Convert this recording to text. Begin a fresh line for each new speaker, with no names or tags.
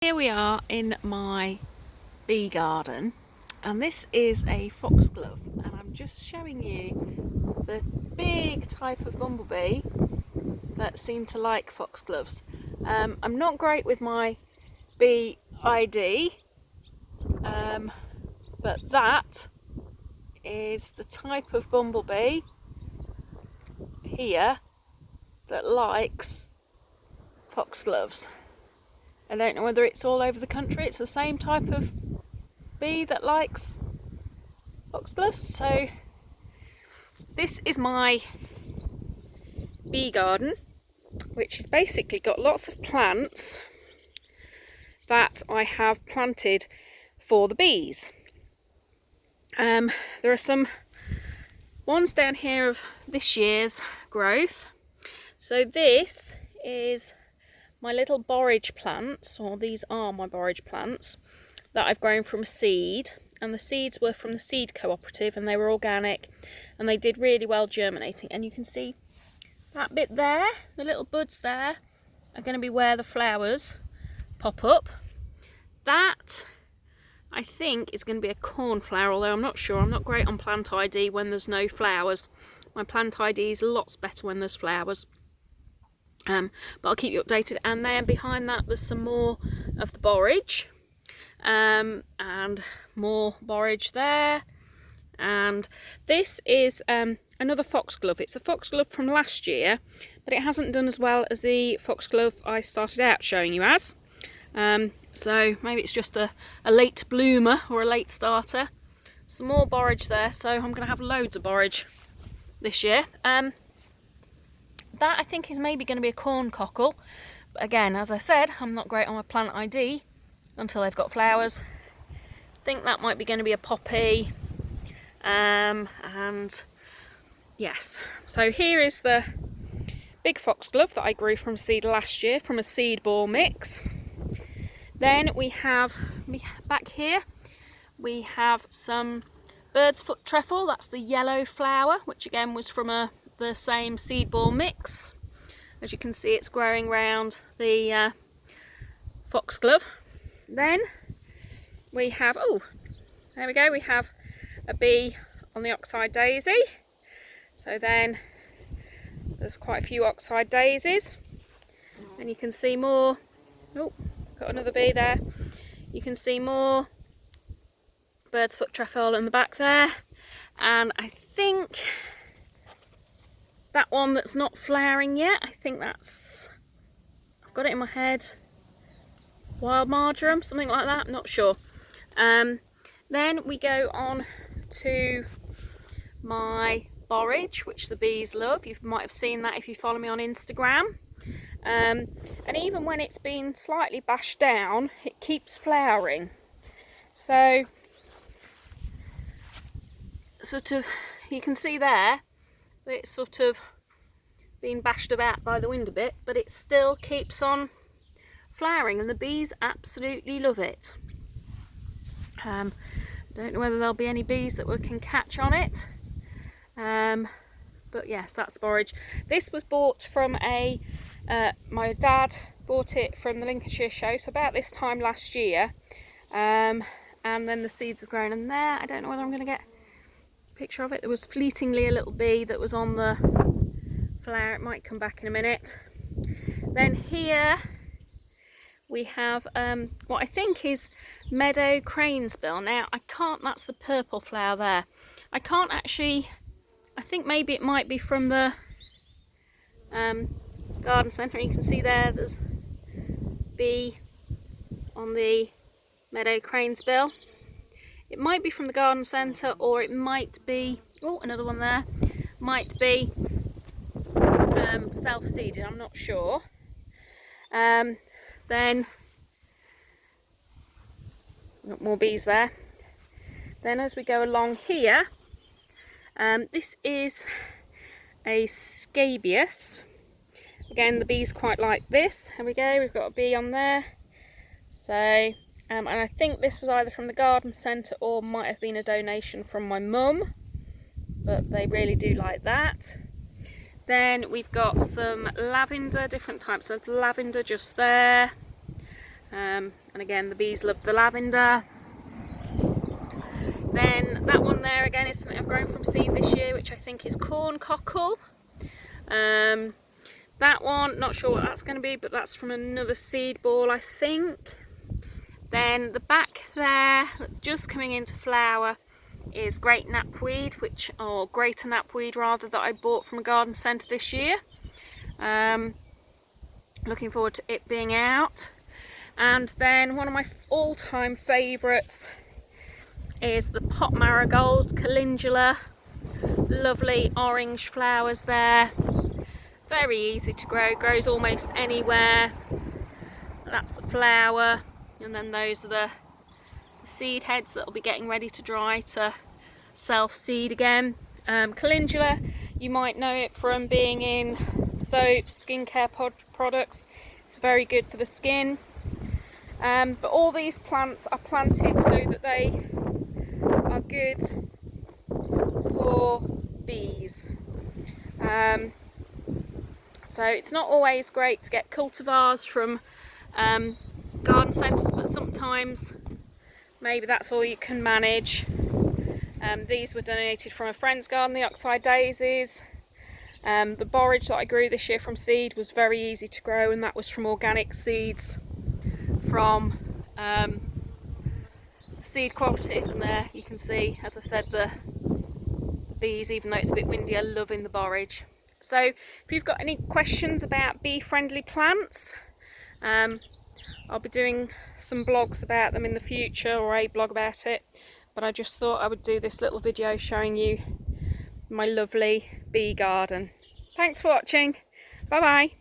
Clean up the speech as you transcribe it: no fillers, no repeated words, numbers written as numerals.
Here we are in my bee garden, and this is a foxglove, and I'm just showing you the big type of bumblebee that seem to like foxgloves. I'm not great with my bee ID, but that is the type of bumblebee here that likes foxgloves. I don't know whether it's all over the country. It's the same type of bee that likes foxgloves. So this is my bee garden, which has basically got lots of plants that I have planted for the bees. There are some ones down here of this year's growth. So this is my little borage plants, or these are my borage plants that I've grown from seed, and the seeds were from the seed cooperative and they were organic and they did really well germinating. And you can see that bit there, the little buds there are going to be where the flowers pop up. That I think is going to be a cornflower, although I'm not sure. I'm not great on plant ID when there's no flowers. My plant ID is lots better when there's flowers. But I'll keep you updated. And then behind that there's some more of the borage, and more borage there. And this is another foxglove. It's a foxglove from last year, but it hasn't done as well as the foxglove I started out showing you as. So maybe it's just a late bloomer or a late starter. Some more borage there, so I'm going to have loads of borage this year. That I think is maybe going to be a corn cockle, but again, as I said, I'm not great on my plant ID until they've got flowers. I think that might be going to be a poppy, and yes. So here is the big foxglove that I grew from seed last year from a seed ball mix. Then we have, back here, we have some bird's foot trefoil. That's the yellow flower, which again was from the same seed ball mix. As you can see, it's growing round the foxglove. Then we have, oh, there we go, we have a bee on the oxeye daisy. So then there's quite a few oxeye daisies, and you can see more. Oh, got another bee there. You can see more bird's foot trefoil in the back there, and I think that one that's not flowering yet, I think that's, I've got it in my head, wild marjoram, something like that, not sure. Then we go on to my borage, which the bees love. You might have seen that if you follow me on Instagram. And even when it's been slightly bashed down, it keeps flowering. So, sort of, you can see there, it's sort of been bashed about by the wind a bit, but it still keeps on flowering, and the bees absolutely love it. I don't know whether there'll be any bees that we can catch on it, but yes, that's borage. This was bought from my dad bought it from the Lincolnshire show, so about this time last year, and then the seeds have grown, and there, I don't know whether I'm going to get picture of it. There was fleetingly a little bee that was on the flower. It might come back in a minute. Then here we have what I think is meadow cranesbill. Now I can't, that's the purple flower there. I can't actually, I think maybe it might be from the garden centre. You can see there's bee on the meadow cranesbill. It might be from the garden centre, or it might be, oh, another one there, might be self-seeded, I'm not sure. Then, got more bees there. Then as we go along here, this is a scabious. Again, the bees quite like this. Here we go, we've got a bee on there. So, and I think this was either from the garden centre or might have been a donation from my mum, but they really do like that. Then we've got some lavender, different types of lavender just there. and again the bees love the lavender. Then that one there again is something I've grown from seed this year, which I think is corn cockle. That one, not sure what that's going to be, but that's from another seed ball, I think. Then the back there, that's just coming into flower, is great knapweed, or greater knapweed rather, that I bought from a garden centre this year. Looking forward to it being out. And then one of my all-time favourites is the pot marigold, calendula. Lovely orange flowers there. Very easy to grow, grows almost anywhere. That's the flower, and then those are the seed heads that will be getting ready to dry to self-seed again. Calendula, you might know it from being in soaps, skincare products. It's very good for the skin. But all these plants are planted so that they are good for bees. So it's not always great to get cultivars from garden centres, but sometimes maybe that's all you can manage. These were donated from a friend's garden, the oxeye daisies. The borage that I grew this year from seed was very easy to grow, and that was from organic seeds from seed cooperative. And there you can see, as I said, the bees, even though it's a bit windy, are loving the borage. So if you've got any questions about bee friendly plants, I'll be doing some blogs about them in the future, or a blog about it, but I just thought I would do this little video showing you my lovely bee garden. Thanks for watching. Bye bye.